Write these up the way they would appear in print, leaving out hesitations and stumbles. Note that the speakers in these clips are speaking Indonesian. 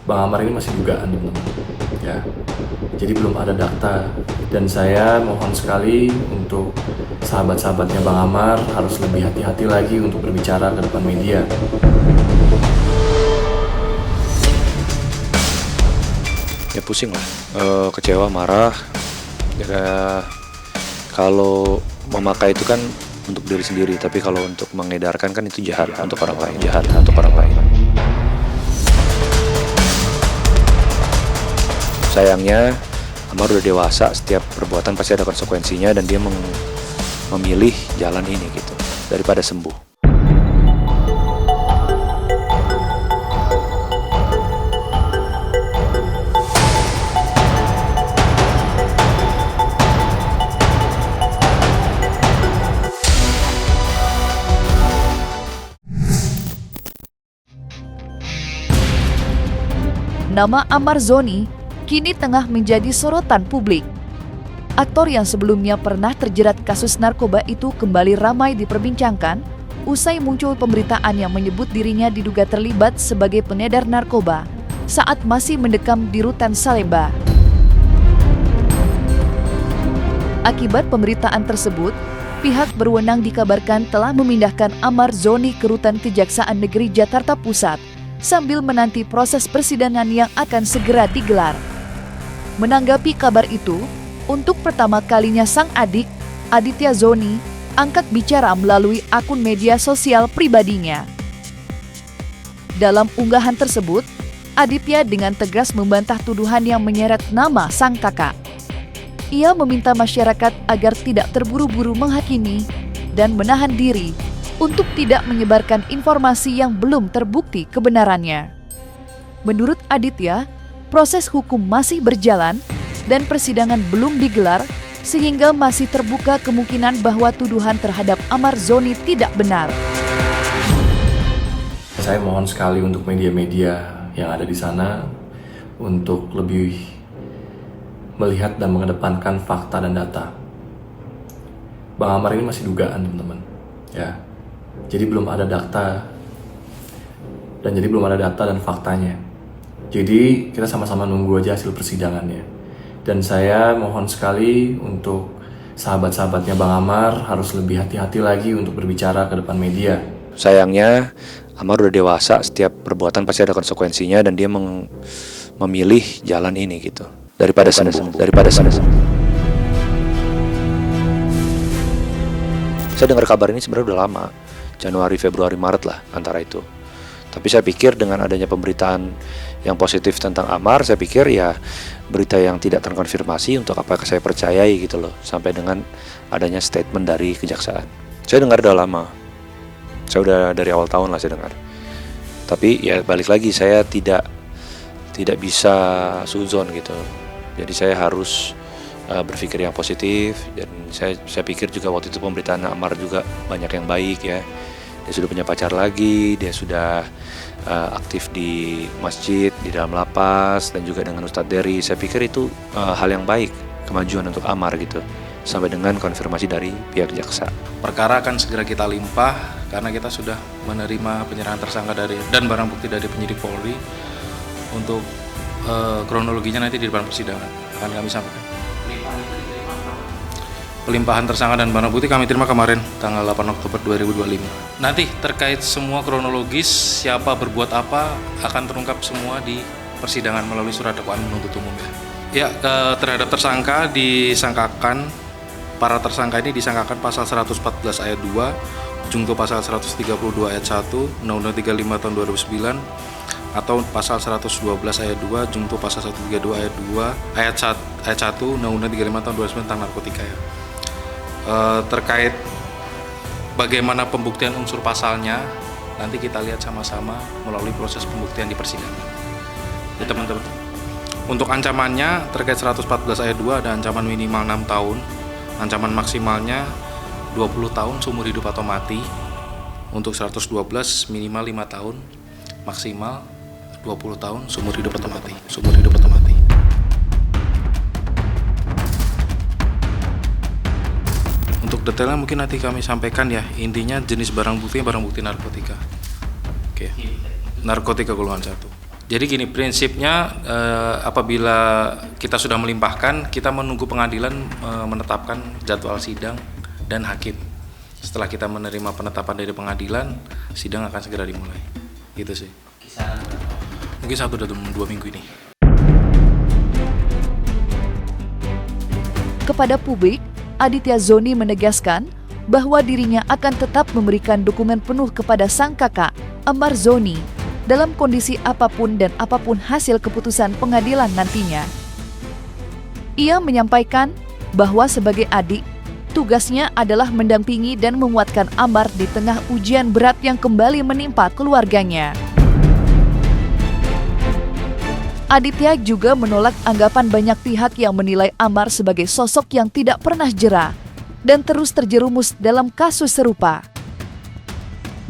Bang Amar ini masih dugaan, teman-teman. Ya, jadi belum ada data. Dan saya mohon sekali untuk sahabat-sahabatnya Bang Amar harus lebih hati-hati lagi untuk berbicara ke depan media. Ya pusing lah, kecewa, marah. Ya, kalau memakai itu kan untuk diri sendiri, tapi kalau untuk mengedarkan kan itu jahat untuk orang lain, Sayangnya Amar udah dewasa, setiap perbuatan pasti ada konsekuensinya dan dia memilih jalan ini gitu daripada sembuh. Nama Amar Zoni kini tengah menjadi sorotan publik. Aktor yang sebelumnya pernah terjerat kasus narkoba itu kembali ramai diperbincangkan usai muncul pemberitaan yang menyebut dirinya diduga terlibat sebagai pengedar narkoba saat masih mendekam di Rutan Salemba. Akibat pemberitaan tersebut, pihak berwenang dikabarkan telah memindahkan Amar Zoni ke Rutan Kejaksaan Negeri Jakarta Pusat sambil menanti proses persidangan yang akan segera digelar. Menanggapi kabar itu, untuk pertama kalinya sang adik, Aditya Zoni, angkat bicara melalui akun media sosial pribadinya. Dalam unggahan tersebut, Aditya dengan tegas membantah tuduhan yang menyeret nama sang kakak. Ia meminta masyarakat agar tidak terburu-buru menghakimi dan menahan diri untuk tidak menyebarkan informasi yang belum terbukti kebenarannya. Menurut Aditya, proses hukum masih berjalan dan persidangan belum digelar sehingga masih terbuka kemungkinan bahwa tuduhan terhadap Amar Zoni tidak benar. Saya mohon sekali untuk media-media yang ada di sana untuk lebih melihat dan mengedepankan fakta dan data. Bang Amar ini masih dugaan, teman-teman. Ya. Jadi belum ada data dan faktanya. Jadi kita sama-sama nunggu aja hasil persidangannya. Dan saya mohon sekali untuk sahabat-sahabatnya Bang Amar harus lebih hati-hati lagi untuk berbicara ke depan media. Sayangnya Amar udah dewasa, setiap perbuatan pasti ada konsekuensinya dan dia memilih jalan ini gitu daripada sembuh. Saya dengar kabar ini sebenarnya udah lama, Januari, Februari, Maret lah antara itu. Tapi saya pikir dengan adanya pemberitaan yang positif tentang Amar, saya pikir ya berita yang tidak terkonfirmasi untuk apa saya percayai gitu loh. Sampai dengan adanya statement dari kejaksaan. Saya dengar udah lama. Saya udah dari awal tahun lah saya dengar. Tapi ya balik lagi, saya tidak bisa suzon gitu. Jadi saya harus berpikir yang positif, dan saya pikir juga waktu itu pemberitaan Amar juga banyak yang baik ya. Dia sudah punya pacar lagi, dia sudah aktif di masjid, di dalam lapas, dan juga dengan Ustadz Dery. Saya pikir itu hal yang baik, kemajuan untuk Amar gitu, sampai dengan konfirmasi dari pihak jaksa. Perkara akan segera kita limpah karena kita sudah menerima penyerahan tersangka dan barang bukti dari penyidik Polri. Untuk kronologinya nanti di depan persidangan akan kami sampaikan. Pelimpahan tersangka dan barang bukti kami terima kemarin tanggal 8 Oktober 2025. Nanti terkait semua kronologis siapa berbuat apa akan terungkap semua di persidangan melalui surat dakwaan penuntut umum ya. Terhadap tersangka para tersangka ini disangkakan pasal 114 ayat 2, jungto pasal 132 ayat 1, Undang-Undang 35 tahun 2009, atau pasal 112 ayat 2, jungto pasal 132 ayat 2, ayat 1, Undang-Undang 35 tahun 2009 tentang narkotika ya. Terkait bagaimana pembuktian unsur pasalnya, nanti kita lihat sama-sama melalui proses pembuktian di persidangan. Ya teman-teman. Untuk ancamannya terkait 114 ayat 2 ada ancaman minimal 6 tahun, ancaman maksimalnya 20 tahun seumur hidup atau mati. Untuk 112 minimal 5 tahun, maksimal 20 tahun seumur hidup atau mati. Untuk detailnya mungkin nanti kami sampaikan ya. Intinya jenis barang bukti narkotika. Oke. Narkotika golongan 1. Jadi gini, prinsipnya apabila kita sudah melimpahkan, kita menunggu pengadilan menetapkan jadwal sidang dan hakim. Setelah kita menerima penetapan dari pengadilan, sidang akan segera dimulai. Gitu sih. Mungkin 1 atau 2 minggu ini. Kepada publik, Aditya Zoni menegaskan bahwa dirinya akan tetap memberikan dokumen penuh kepada sang kakak, Amar Zoni, dalam kondisi apapun dan apapun hasil keputusan pengadilan nantinya. Ia menyampaikan bahwa sebagai adik, tugasnya adalah mendampingi dan menguatkan Amar di tengah ujian berat yang kembali menimpa keluarganya. Aditya juga menolak anggapan banyak pihak yang menilai Amar sebagai sosok yang tidak pernah jera dan terus terjerumus dalam kasus serupa.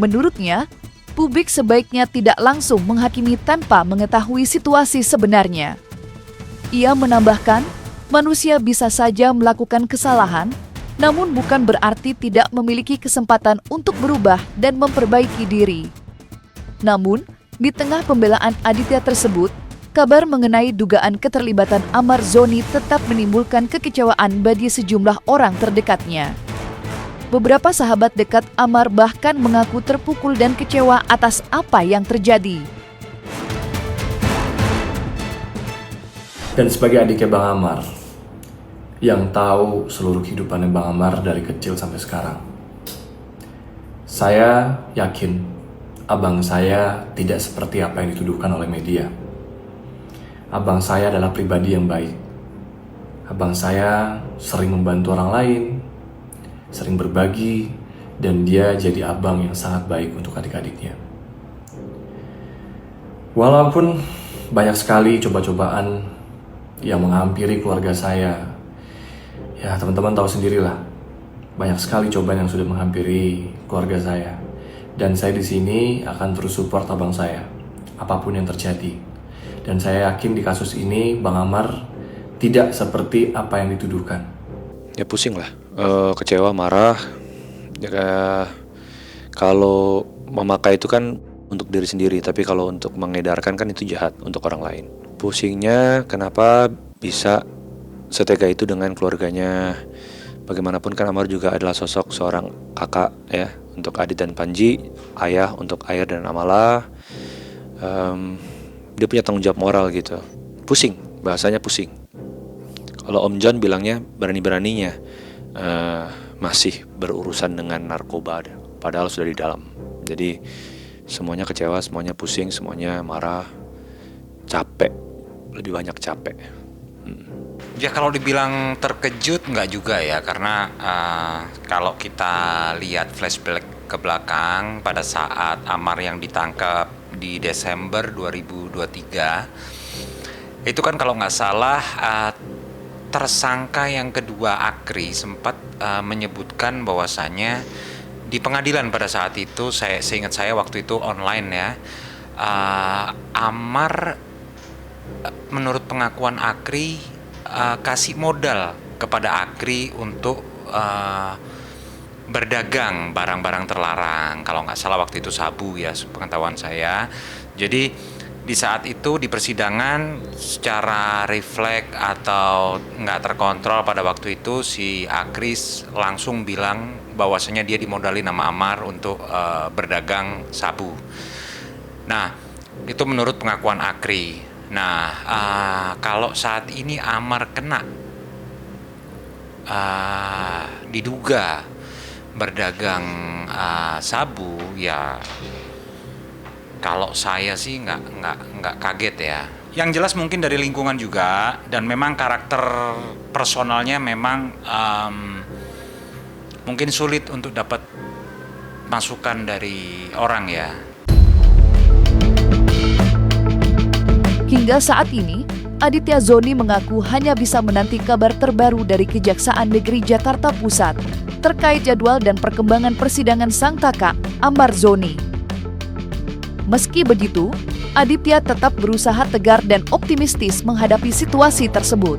Menurutnya, publik sebaiknya tidak langsung menghakimi tanpa mengetahui situasi sebenarnya. Ia menambahkan, manusia bisa saja melakukan kesalahan, namun bukan berarti tidak memiliki kesempatan untuk berubah dan memperbaiki diri. Namun, di tengah pembelaan Aditya tersebut, kabar mengenai dugaan keterlibatan Amar Zoni tetap menimbulkan kekecewaan bagi sejumlah orang terdekatnya. Beberapa sahabat dekat Amar bahkan mengaku terpukul dan kecewa atas apa yang terjadi. Dan sebagai adiknya Bang Amar, yang tahu seluruh kehidupannya Bang Amar dari kecil sampai sekarang, saya yakin abang saya tidak seperti apa yang dituduhkan oleh media. Abang saya adalah pribadi yang baik. Abang saya sering membantu orang lain, sering berbagi, dan dia jadi abang yang sangat baik untuk adik-adiknya. Walaupun banyak sekali coba-cobaan yang menghampiri keluarga saya, ya teman-teman tahu sendirilah, banyak sekali cobaan yang sudah menghampiri keluarga saya. Dan saya di sini akan terus support abang saya, apapun yang terjadi. Dan saya yakin di kasus ini Bang Amar tidak seperti apa yang dituduhkan. Ya pusing lah, kecewa, marah. Ya, kalau memakai itu kan untuk diri sendiri, tapi kalau untuk mengedarkan kan itu jahat untuk orang lain. Pusingnya kenapa bisa setega itu dengan keluarganya. Bagaimanapun kan Amar juga adalah sosok seorang kakak ya untuk Adit dan Panji, ayah untuk Air dan Amala. Dia punya tanggung jawab moral gitu. Pusing, bahasanya pusing. Kalau Om John bilangnya berani-beraninya masih berurusan dengan narkoba, padahal sudah di dalam. Jadi semuanya kecewa, semuanya pusing, semuanya marah, capek, lebih banyak capek. Ya kalau dibilang terkejut nggak juga ya, karena kalau kita lihat flashback ke belakang pada saat Amar yang ditangkap di Desember 2023, itu kan kalau nggak salah tersangka yang kedua Akri sempat menyebutkan bahwasannya di pengadilan pada saat itu, seingat saya waktu itu online ya, Amar menurut pengakuan Akri kasih modal kepada Akri untuk berdagang barang-barang terlarang. Kalau nggak salah waktu itu sabu ya, pengetahuan saya. Jadi di saat itu di persidangan secara refleks atau nggak terkontrol pada waktu itu si Akris langsung bilang bahwasanya dia dimodali nama Amar untuk berdagang sabu. Nah itu menurut pengakuan Akri. Nah kalau saat ini Amar kena diduga berdagang sabu, ya kalau saya sih nggak kaget ya. Yang jelas mungkin dari lingkungan juga, dan memang karakter personalnya memang mungkin sulit untuk dapat masukan dari orang ya. Hingga saat ini, Aditya Zoni mengaku hanya bisa menanti kabar terbaru dari Kejaksaan Negeri Jakarta Pusat terkait jadwal dan perkembangan persidangan sang kakak, Amar Zoni. Meski begitu, Aditya tetap berusaha tegar dan optimistis menghadapi situasi tersebut.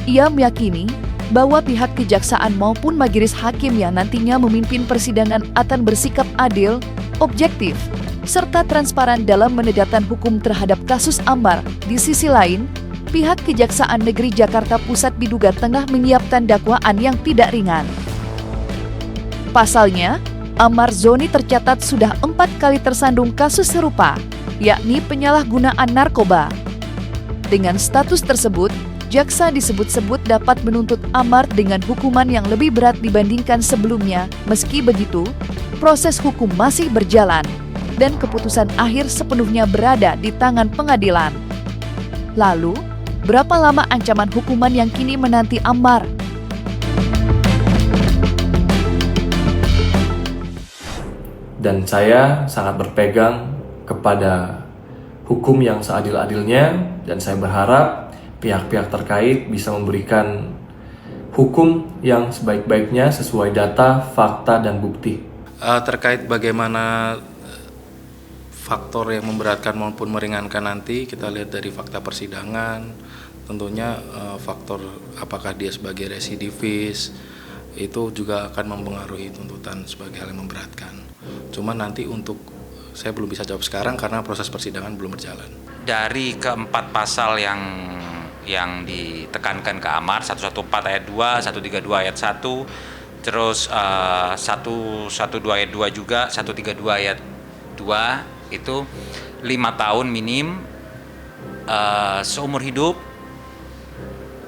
Ia meyakini bahwa pihak kejaksaan maupun majelis hakim yang nantinya memimpin persidangan akan bersikap adil, objektif, serta transparan dalam menegakkan hukum terhadap kasus Ammar. Di sisi lain, pihak Kejaksaan Negeri Jakarta Pusat diduga tengah menyiapkan dakwaan yang tidak ringan. Pasalnya, Ammar Zoni tercatat sudah 4 kali tersandung kasus serupa, yakni penyalahgunaan narkoba. Dengan status tersebut, jaksa disebut-sebut dapat menuntut Ammar dengan hukuman yang lebih berat dibandingkan sebelumnya. Meski begitu, proses hukum masih berjalan dan keputusan akhir sepenuhnya berada di tangan pengadilan. Lalu, berapa lama ancaman hukuman yang kini menanti Ammar? Dan saya sangat berpegang kepada hukum yang seadil-adilnya, dan saya berharap pihak-pihak terkait bisa memberikan hukum yang sebaik-baiknya sesuai data, fakta, dan bukti. Terkait bagaimana faktor yang memberatkan maupun meringankan nanti, kita lihat dari fakta persidangan, tentunya faktor apakah dia sebagai residivis, itu juga akan mempengaruhi tuntutan sebagai hal yang memberatkan. Cuma nanti saya belum bisa jawab sekarang karena proses persidangan belum berjalan. Dari keempat pasal yang ditekankan ke Ammar, 114 ayat 2, 132 ayat 1, terus 112 ayat 2 juga, 132 ayat 2, itu 5 tahun minim, seumur hidup,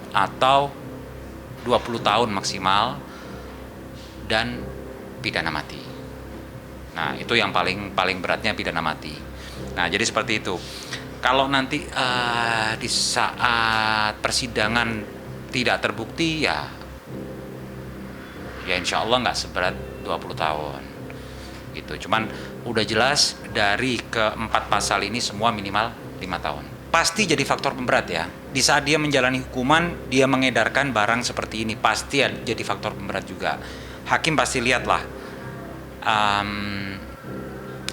atau 20 tahun maksimal, dan pidana mati. Nah, itu yang paling beratnya, pidana mati. Nah, jadi seperti itu. Kalau nanti di saat persidangan tidak terbukti, ya insya Allah nggak seberat 20 tahun. Gitu. Cuman udah jelas dari keempat pasal ini semua minimal 5 tahun. Pasti jadi faktor pemberat ya. Di saat dia menjalani hukuman, dia mengedarkan barang seperti ini, pasti jadi faktor pemberat juga. Hakim pasti lihatlah.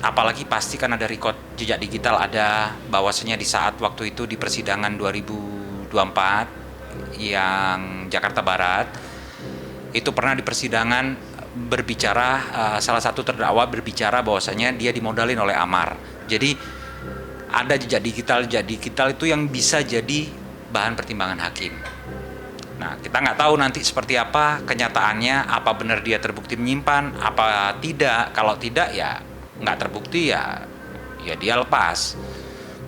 Apalagi pasti kan ada record jejak digital, ada bahwasanya di saat waktu itu di persidangan 2024 yang Jakarta Barat, itu pernah di persidangan berbicara, salah satu terdakwa berbicara bahwasanya dia dimodalin oleh Ammar. Jadi ada jejak digital itu yang bisa jadi bahan pertimbangan hakim. Nah, kita nggak tahu nanti seperti apa kenyataannya, apa benar dia terbukti menyimpan, apa tidak. Kalau tidak ya nggak terbukti, ya dia lepas.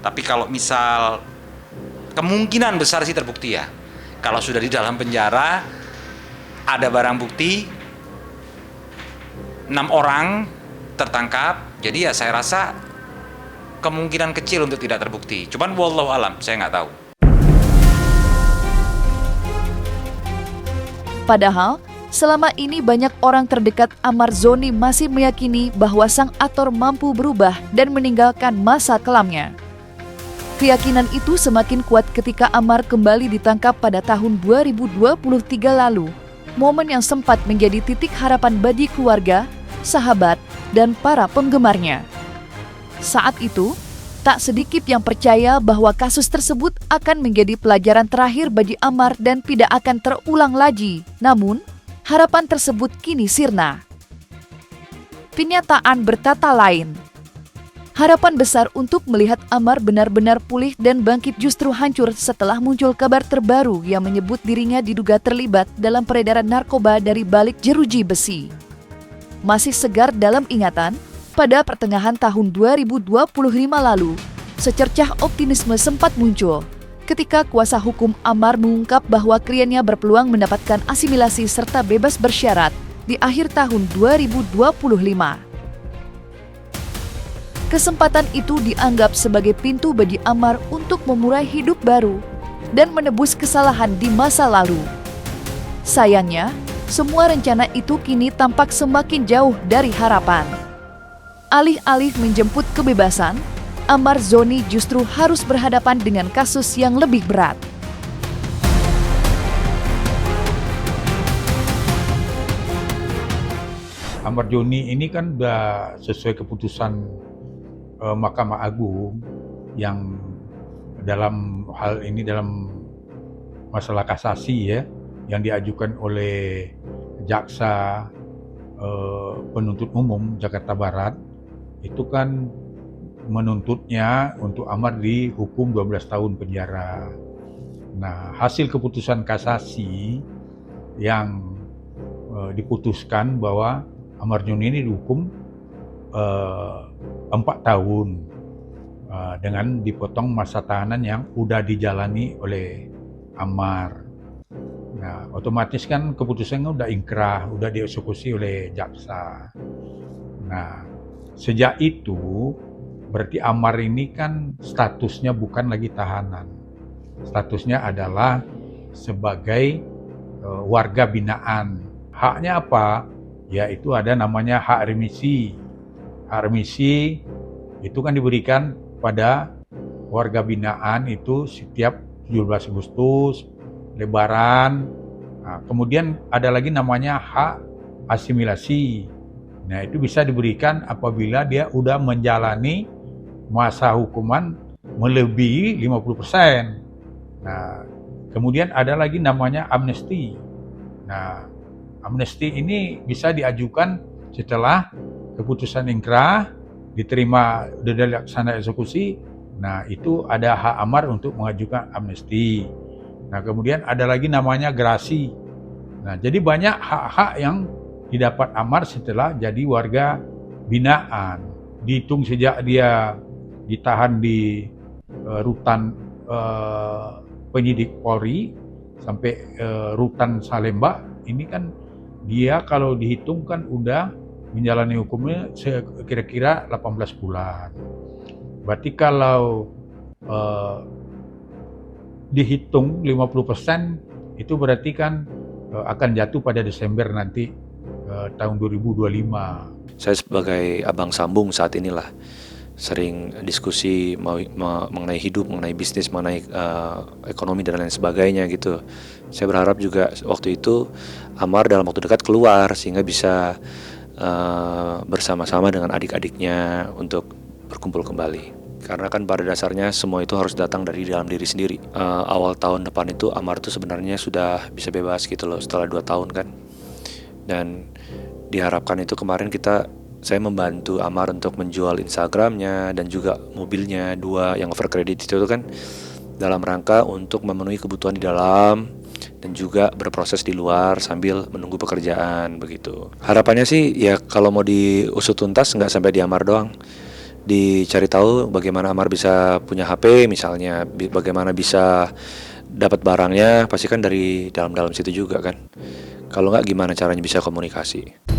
Tapi kalau misal kemungkinan besar sih terbukti ya. Kalau sudah di dalam penjara, ada barang bukti, 6 orang tertangkap, jadi ya saya rasa kemungkinan kecil untuk tidak terbukti. Cuman wallahu alam, saya nggak tahu. Padahal, selama ini banyak orang terdekat Ammar Zoni masih meyakini bahwa sang aktor mampu berubah dan meninggalkan masa kelamnya. Keyakinan itu semakin kuat ketika Ammar kembali ditangkap pada tahun 2023 lalu, momen yang sempat menjadi titik harapan bagi keluarga, sahabat, dan para penggemarnya. Saat itu, tak sedikit yang percaya bahwa kasus tersebut akan menjadi pelajaran terakhir bagi Ammar dan tidak akan terulang lagi. Namun, harapan tersebut kini sirna. Kenyataan bertata lain. Harapan besar untuk melihat Ammar benar-benar pulih dan bangkit justru hancur setelah muncul kabar terbaru yang menyebut dirinya diduga terlibat dalam peredaran narkoba dari balik jeruji besi. Masih segar dalam ingatan, pada pertengahan tahun 2025 lalu, secercah optimisme sempat muncul ketika kuasa hukum Ammar mengungkap bahwa kliennya berpeluang mendapatkan asimilasi serta bebas bersyarat di akhir tahun 2025. Kesempatan itu dianggap sebagai pintu bagi Ammar untuk memulai hidup baru dan menebus kesalahan di masa lalu. Sayangnya, semua rencana itu kini tampak semakin jauh dari harapan. Alih-alih menjemput kebebasan, Ammar Zoni justru harus berhadapan dengan kasus yang lebih berat. Ammar Zoni ini kan sudah sesuai keputusan Mahkamah Agung yang dalam hal ini, dalam masalah kasasi ya, yang diajukan oleh jaksa penuntut umum Jakarta Barat, itu kan menuntutnya untuk Amar dihukum 12 tahun penjara. Nah, hasil keputusan kasasi yang diputuskan bahwa Amar Joni ini dihukum 4 tahun dengan dipotong masa tahanan yang udah dijalani oleh Amar. Nah, otomatis kan keputusannya udah ingkrah, udah dieksekusi oleh jaksa. Nah, sejak itu berarti Amar ini kan statusnya bukan lagi tahanan. Statusnya adalah sebagai warga binaan. Haknya apa? Yaitu ada namanya hak remisi. Hak remisi itu kan diberikan pada warga binaan itu setiap 17 Agustus, Lebaran. Nah, kemudian ada lagi namanya hak asimilasi. Nah, itu bisa diberikan apabila dia udah menjalani masa hukuman melebihi 50%. Nah, kemudian ada lagi namanya amnesti. Nah, amnesti ini bisa diajukan setelah keputusan ingkrah, diterima dan dilaksanakan eksekusi. Nah, itu ada hak Amar untuk mengajukan amnesti. Nah, kemudian ada lagi namanya gerasi. Nah, jadi banyak hak-hak yang didapat Amar setelah jadi warga binaan. Dihitung sejak dia ditahan di rutan penyidik Polri sampai rutan Salemba, ini kan dia kalau dihitung kan udah menjalani hukumnya kira-kira 18 bulan. Berarti kalau dihitung 50% itu berarti kan akan jatuh pada Desember nanti tahun 2025. Saya sebagai abang sambung saat inilah sering diskusi mengenai hidup, mengenai bisnis, mengenai ekonomi dan lain sebagainya gitu. Saya berharap juga waktu itu Amar dalam waktu dekat keluar sehingga bisa bersama-sama dengan adik-adiknya untuk berkumpul kembali. Karena kan pada dasarnya semua itu harus datang dari dalam diri sendiri. Awal tahun depan itu Amar tuh sebenarnya sudah bisa bebas gitu loh setelah 2 tahun kan. Dan diharapkan itu kemarin saya membantu Amar untuk menjual Instagramnya dan juga mobilnya 2 yang overcredit itu kan dalam rangka untuk memenuhi kebutuhan di dalam dan juga berproses di luar sambil menunggu pekerjaan begitu. Harapannya sih ya kalau mau diusut tuntas nggak sampai di Amar doang, dicari tahu bagaimana Amar bisa punya HP misalnya, bagaimana bisa dapat barangnya, pasti kan dari dalam situ juga kan. Kalau nggak gimana caranya bisa komunikasi.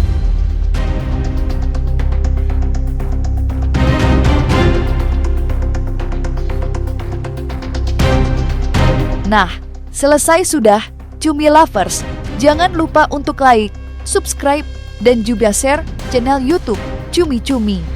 Nah, selesai sudah Cumi Lovers. Jangan lupa untuk like, subscribe, dan juga share channel YouTube Cumi Cumi.